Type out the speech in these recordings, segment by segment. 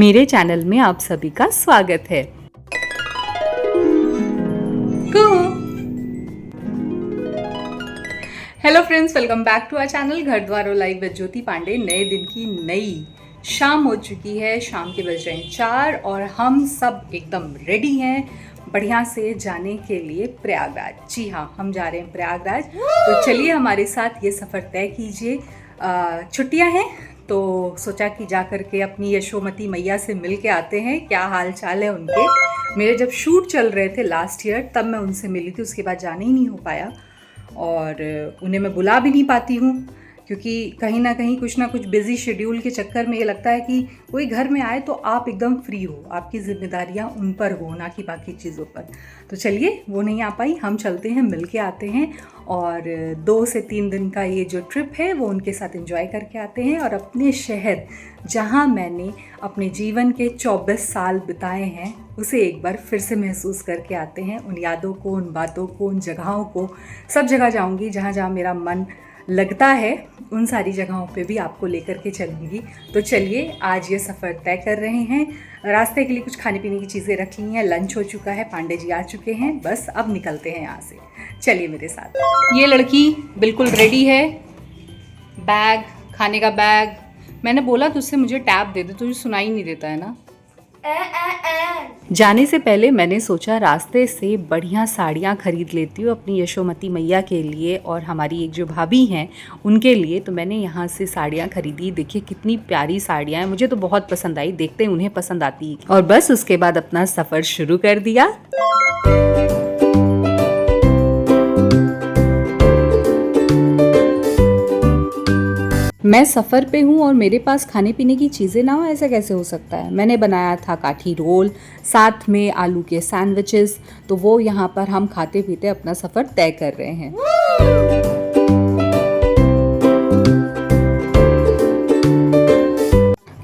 मेरे चैनल में आप सभी का स्वागत है। Hello friends, welcome back to our channel Ghar Dwar live with ज्योति पांडे। नए दिन की नई शाम हो चुकी है, शाम के बज रहे हैं 4 और हम सब एकदम रेडी हैं बढ़िया से जाने के लिए प्रयागराज। जी हाँ, हम जा रहे हैं प्रयागराज। तो चलिए हमारे साथ ये सफ़र तय कीजिए। छुट्टियां हैं तो सोचा कि जा कर के अपनी यशोमती मैया से मिल के आते हैं, क्या हाल चाल है उनके। मेरे जब शूट चल रहे थे लास्ट ईयर तब मैं उनसे मिली थी, उसके बाद जाने ही नहीं हो पाया और उन्हें मैं बुला भी नहीं पाती हूँ क्योंकि कहीं ना कहीं कुछ ना कुछ बिजी शेड्यूल के चक्कर में ये लगता है कि कोई घर में आए तो आप एकदम फ्री हो, आपकी जिम्मेदारियाँ उन पर हो, ना कि बाकी चीज़ों पर। तो चलिए, वो नहीं आ पाई, हम चलते हैं, मिल के आते हैं और 2 से 3 दिन का ये जो ट्रिप है वो उनके साथ एंजॉय करके आते हैं और अपने शहर जहाँ मैंने अपने जीवन के 24 साल बिताए हैं उसे एक बार फिर से महसूस करके आते हैं। उन यादों को, उन बातों को, उन जगहों को, सब जगह जाऊंगी जहाँ जहाँ मेरा मन लगता है, उन सारी जगहों पे भी आपको लेकर के चलूँगी। तो चलिए, आज ये सफ़र तय कर रहे हैं। रास्ते के लिए कुछ खाने पीने की चीज़ें रख ली हैं, लंच हो चुका है, पांडे जी आ चुके हैं, बस अब निकलते हैं यहाँ से। चलिए मेरे साथ। ये लड़की बिल्कुल रेडी है, बैग, खाने का बैग। मैंने बोला तुझसे मुझे टैब दे दे, तुझे सुनाई नहीं देता है ना। जाने से पहले मैंने सोचा रास्ते से बढ़िया साड़ियाँ खरीद लेती हूँ अपनी यशोमती मैया के लिए और हमारी एक जो भाभी हैं उनके लिए। तो मैंने यहाँ से साड़ियाँ खरीदी। देखिए कितनी प्यारी साड़ियाँ हैं, मुझे तो बहुत पसंद आई, देखते हैं उन्हें पसंद आती। और बस उसके बाद अपना सफ़र शुरू कर दिया। मैं सफ़र पे हूँ और मेरे पास खाने पीने की चीज़ें ना हो, ऐसा कैसे हो सकता है। मैंने बनाया था काठी रोल, साथ में आलू के सैंडविचेस। तो वो यहाँ पर हम खाते पीते अपना सफ़र तय कर रहे हैं।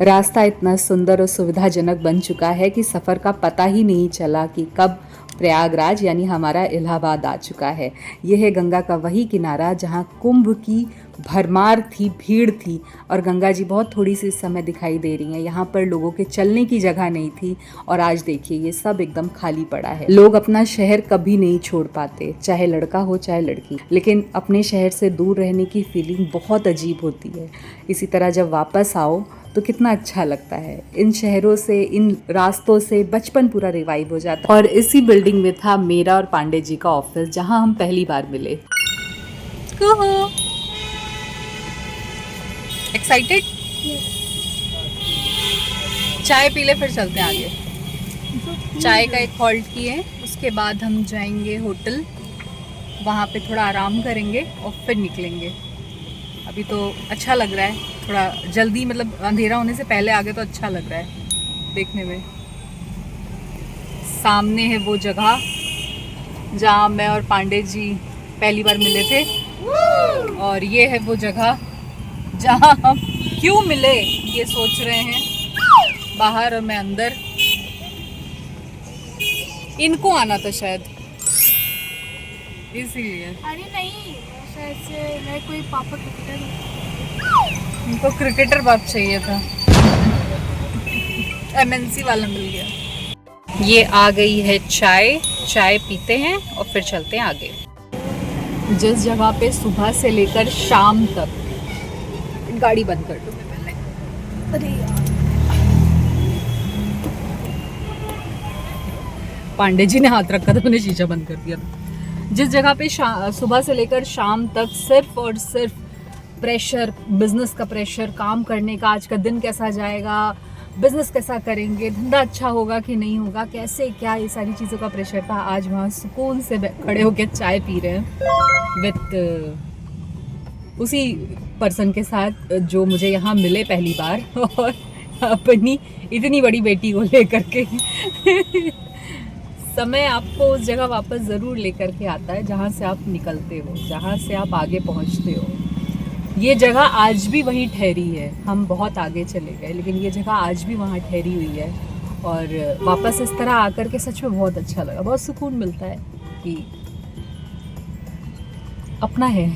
रास्ता इतना सुंदर और सुविधाजनक बन चुका है कि सफ़र का पता ही नहीं चला कि कब प्रयागराज यानी हमारा इलाहाबाद आ चुका है। यह है गंगा का वही किनारा जहाँ कुंभ की भरमार थी, भीड़ थी और गंगा जी बहुत थोड़ी सी इस समय दिखाई दे रही हैं। यहाँ पर लोगों के चलने की जगह नहीं थी और आज देखिए ये सब एकदम खाली पड़ा है। लोग अपना शहर कभी नहीं छोड़ पाते, चाहे लड़का हो चाहे लड़की, लेकिन अपने शहर से दूर रहने की फीलिंग बहुत अजीब होती है। इसी तरह जब वापस आओ तो कितना अच्छा लगता है। इन शहरों से, इन रास्तों से बचपन पूरा रिवाइव हो जाता है। और इसी बिल्डिंग में था मेरा और पांडे जी का ऑफिस जहां हम पहली बार मिले। एक्साइटेड? चाय पी ले फिर चलते हैं आगे। चाय का एक हॉल्ट किए, उसके बाद हम जाएंगे होटल, वहाँ पे थोड़ा आराम करेंगे और फिर निकलेंगे। अभी तो अच्छा लग रहा है, थोड़ा जल्दी, मतलब अंधेरा होने से पहले आगे तो अच्छा लग रहा है देखने में। सामने है वो जगह जहाँ मैं और पांडे जी पहली बार मिले थे और ये है वो जगह जहाँ हम क्यों मिले ये सोच रहे हैं। बाहर और मैं अंदर। इनको आना था शायद इसीलिए। अरे नहीं, ऐसे मैं कोई पापा क्रिकेटर, इनको क्रिकेटर बाप चाहिए था, एमएनसी वाला मिल गया। ये आ गई है चाय, चाय पीते हैं और फिर चलते हैं आगे। जिस जगह पे सुबह से लेकर शाम तक, गाड़ी बंद कर दो पहले। अरे यार, पांडे जी ने हाथ रखा था, मैंने शीशा बंद कर दिया। जिस जगह पे सुबह से लेकर शाम तक सिर्फ और सिर्फ प्रेशर, बिजनेस का प्रेशर, काम करने का, आज का दिन कैसा जाएगा, बिजनेस कैसा करेंगे, धंधा अच्छा होगा कि नहीं होगा, कैसे क्या, ये सारी चीज़ों का प्रेशर था। आज वहाँ सुकून से खड़े होकर चाय पी रहे हैं विथ उसी पर्सन के साथ जो मुझे यहाँ मिले पहली बार और अपनी इतनी बड़ी बेटी को लेकर के। समय आपको उस जगह वापस ज़रूर लेकर के आता है जहाँ से आप निकलते हो, जहाँ से आप आगे पहुँचते हो। ये जगह आज भी वहीं ठहरी है। हम बहुत आगे चले गए लेकिन ये जगह आज भी वहाँ ठहरी हुई है और वापस इस तरह आकर के सच में बहुत अच्छा लगा। बहुत सुकून मिलता है कि अपना है।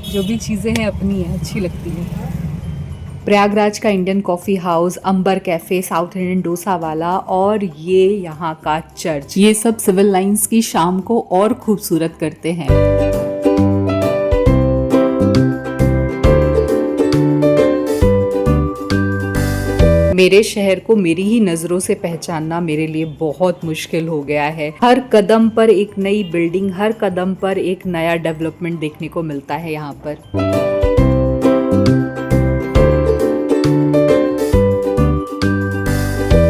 जो भी चीज़ें हैं अपनी हैं, अच्छी लगती हैं। प्रयागराज का इंडियन कॉफ़ी हाउस, अंबर कैफ़े, साउथ इंडियन डोसा वाला और ये यहाँ का चर्च, ये सब सिविल लाइंस की शाम को और खूबसूरत करते हैं। मेरे शहर को मेरी ही नज़रों से पहचानना मेरे लिए बहुत मुश्किल हो गया है। हर कदम पर एक नई बिल्डिंग, हर कदम पर एक नया डेवलपमेंट देखने को मिलता है यहाँ पर।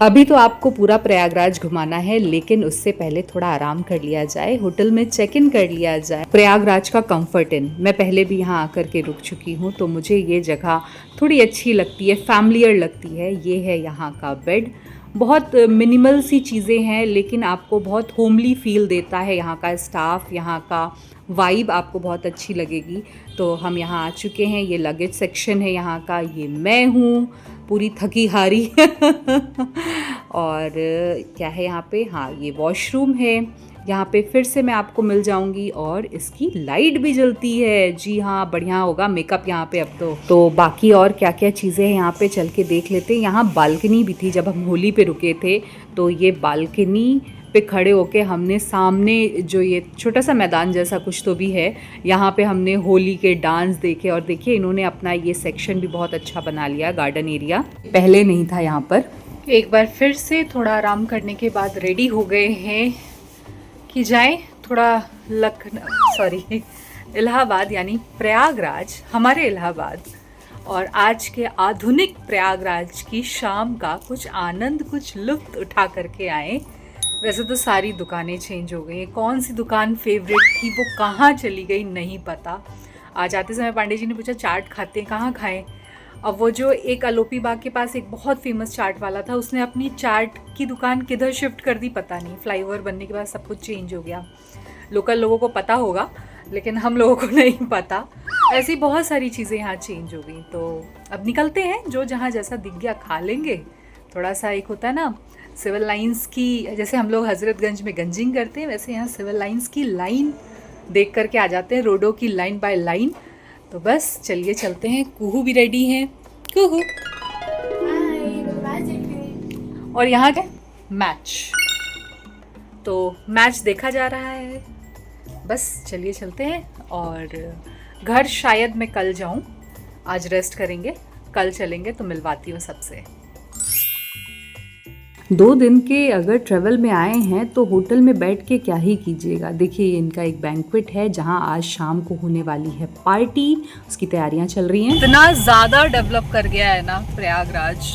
अभी तो आपको पूरा प्रयागराज घुमाना है, लेकिन उससे पहले थोड़ा आराम कर लिया जाए, होटल में चेक इन कर लिया जाए। प्रयागराज का कंफर्ट इन, मैं पहले भी यहाँ आकर के रुक चुकी हूँ, तो मुझे ये जगह थोड़ी अच्छी लगती है, फैमिलियर लगती है। ये है यहाँ का बेड, बहुत मिनिमल सी चीज़ें हैं, लेकिन आपको बहुत होमली फील देता है। यहाँ का स्टाफ, यहाँ का वाइब आपको बहुत अच्छी लगेगी। तो हम यहाँ आ चुके हैं, ये लगेज सेक्शन है यहाँ का, ये मैं हूँ पूरी थकी हारी और क्या है यहाँ पे, हाँ ये वॉशरूम है। यहाँ पे फिर से मैं आपको मिल जाऊंगी और इसकी लाइट भी जलती है। जी हाँ, बढ़िया होगा मेकअप यहाँ पे अब तो बाकी और क्या क्या चीज़ें हैं यहाँ पे चल के देख लेते हैं। यहाँ बालकनी भी थी जब हम होली पे रुके थे, तो ये बालकनी पे खड़े होके हमने सामने जो ये छोटा सा मैदान जैसा कुछ तो भी है, यहाँ पे हमने होली के डांस देखे। और देखिए इन्होंने अपना ये सेक्शन भी बहुत अच्छा बना लिया, गार्डन एरिया पहले नहीं था यहाँ पर। एक बार फिर से थोड़ा आराम करने के बाद रेडी हो गए हैं कि जाए थोड़ा इलाहाबाद यानी प्रयागराज, हमारे इलाहाबाद, और आज के आधुनिक प्रयागराज की शाम का कुछ आनंद, कुछ लुत्फ उठा करके आए। वैसे तो सारी दुकानें चेंज हो गई हैं, कौन सी दुकान फेवरेट थी वो कहाँ चली गई नहीं पता। आज आते समय पांडे जी ने पूछा चाट खाते हैं, कहाँ खाएं। अब वो जो एक अलोपी बाग के पास एक बहुत फेमस चाट वाला था, उसने अपनी चाट की दुकान किधर शिफ्ट कर दी पता नहीं। फ्लाईओवर बनने के बाद सब कुछ चेंज हो गया। लोकल लोगों को पता होगा, लेकिन हम लोगों को नहीं पता। ऐसी बहुत सारी चीज़ें यहाँ चेंज हो गई। तो अब निकलते हैं, जो जहाँ जैसा दिख गया खा लेंगे। थोड़ा सा एक होता है ना सिविल लाइंस की, जैसे हम लोग हजरतगंज में गंजिंग करते हैं, वैसे यहाँ सिविल लाइंस की लाइन देख करके आ जाते हैं, रोडों की लाइन बाय लाइन। तो बस चलिए चलते हैं। कुहू भी रेडी है, कुहू। और यहाँ के मैच, तो मैच देखा जा रहा है। बस चलिए चलते हैं। और घर शायद मैं कल जाऊँ, आज रेस्ट करेंगे, कल चलेंगे। तो मिलवाती हूँ सबसे। 2 दिन के अगर ट्रैवल में आए हैं तो होटल में बैठ के क्या ही कीजिएगा। देखिए इनका एक बैंक्वेट है जहां आज शाम को होने वाली है पार्टी, उसकी तैयारियां चल रही हैं। इतना ज़्यादा डेवलप कर गया है ना प्रयागराज,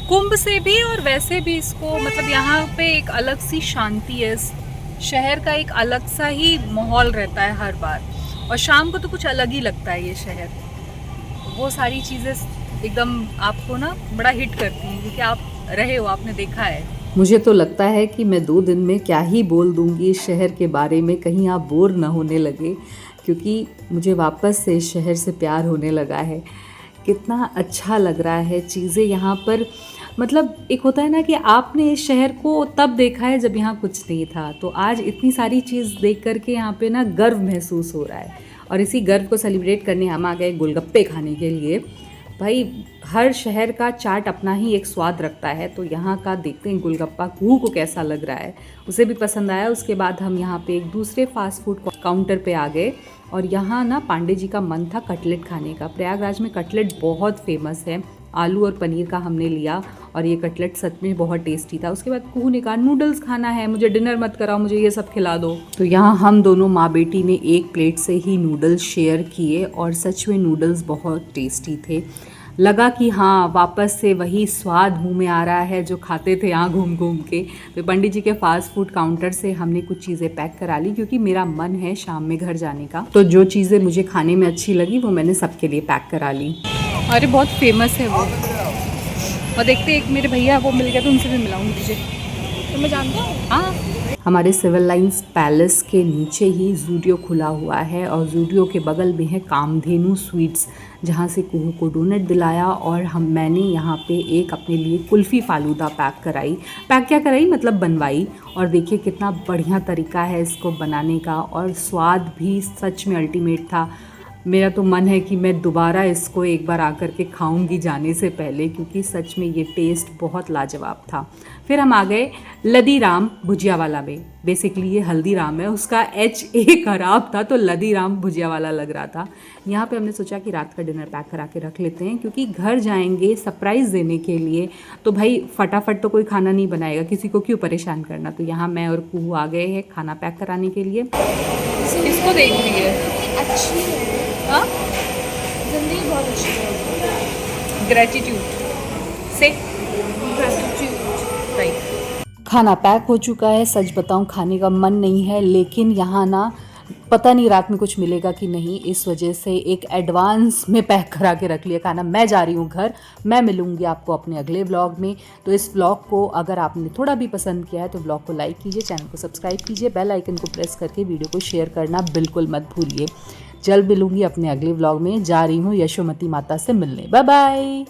कुंभ से भी और वैसे भी इसको, मतलब यहाँ पे एक अलग सी शांति है, शहर का एक अलग सा ही माहौल रहता है हर बार। और शाम को तो कुछ अलग ही लगता है ये शहर। वो सारी चीज़ें एकदम आपको ना बड़ा हिट करती हैं, क्योंकि आप रहे हो, आपने देखा है। मुझे तो लगता है कि मैं 2 दिन में क्या ही बोल दूंगी इस शहर के बारे में, कहीं आप बोर ना होने लगे, क्योंकि मुझे वापस से इस शहर से प्यार होने लगा है। कितना अच्छा लग रहा है चीज़ें यहाँ पर। मतलब एक होता है ना कि आपने इस शहर को तब देखा है जब यहाँ कुछ नहीं था, तो आज इतनी सारी चीज़ देख करके यहाँ पे ना गर्व महसूस हो रहा है। और इसी गर्व को सेलिब्रेट करने हम आ गए गोलगप्पे खाने के लिए। भाई हर शहर का चाट अपना ही एक स्वाद रखता है, तो यहाँ का देखते हैं गोलगप्पा कुहू को कैसा लग रहा है। उसे भी पसंद आया। उसके बाद हम यहाँ पे एक दूसरे फास्ट फूड काउंटर पे आ गए, और यहाँ ना पांडे जी का मन था कटलेट खाने का। प्रयागराज में कटलेट बहुत फेमस है, आलू और पनीर का हमने लिया, और ये कटलेट सच में बहुत टेस्टी था। उसके बाद कुहू ने कहा नूडल्स खाना है, मुझे डिनर मत कराओ, मुझे ये सब खिला दो। तो यहाँ हम दोनों माँ बेटी ने एक प्लेट से ही नूडल्स शेयर किए, और सच में नूडल्स बहुत टेस्टी थे। लगा कि हाँ वापस से वही स्वाद मुंह में आ रहा है जो खाते थे यहाँ घूम घूम के। तो पंडित जी के फास्ट फूड काउंटर से हमने कुछ चीज़ें पैक करा ली, क्योंकि मेरा मन है शाम में घर जाने का। तो जो चीज़ें मुझे खाने में अच्छी लगी वो मैंने सबके लिए पैक करा ली। अरे बहुत फेमस है वो, और देखते एक मेरे भैया वो मिल गया तो उनसे भी मिलाऊंगी तुझे। तो मैं जानता हूँ। हाँ, हमारे सिविल लाइंस पैलेस के नीचे ही जूडियो खुला हुआ है, और जूडियो के बगल में है कामधेनु स्वीट्स, जहाँ से कुहू को डोनट दिलाया। और मैंने यहाँ पे एक अपने लिए कुल्फ़ी फालूदा पैक क्या कराई मतलब बनवाई। और देखिए कितना बढ़िया तरीका है इसको बनाने का, और स्वाद भी सच में अल्टीमेट था। मेरा तो मन है कि मैं दोबारा इसको एक बार आकर के खाऊंगी जाने से पहले, क्योंकि सच में ये टेस्ट बहुत लाजवाब था। फिर हम आ गए लदीराम भुजिया वाला में। बेसिकली ये हल्दीराम है, उसका HA खराब था तो लदीराम भुजिया वाला लग रहा था। यहाँ पे हमने सोचा कि रात का डिनर पैक करा के रख लेते हैं, क्योंकि घर जाएंगे सरप्राइज़ देने के लिए, तो भाई फटाफट तो कोई खाना नहीं बनाएगा, किसी को क्यों परेशान करना। तो यहाँ मैं और कुहू आ गए हैं खाना पैक कराने के लिए। किसको देख रही है? अच्छी है। हाँ, जिंदगी बहुत अच्छी है। ग्रेटिट्यूड से ग्रेटिट्यूड। राइट। खाना पैक हो चुका है। सच बताऊं खाने का मन नहीं है, लेकिन यहाँ ना पता नहीं रात में कुछ मिलेगा कि नहीं, इस वजह से एक एडवांस में पैक करा के रख लिया खाना। मैं जा रही हूँ घर, मैं मिलूंगी आपको अपने अगले व्लॉग में। तो इस व्लॉग को अगर आपने थोड़ा भी पसंद किया है तो व्लॉग को लाइक कीजिए, चैनल को सब्सक्राइब कीजिए, बेल आइकन को प्रेस करके वीडियो को शेयर करना बिल्कुल मत भूलिए। जल्द मिलूंगी अपने अगले व्लॉग में। जा रही हूँ यशोमती माता से मिलने। Bye bye.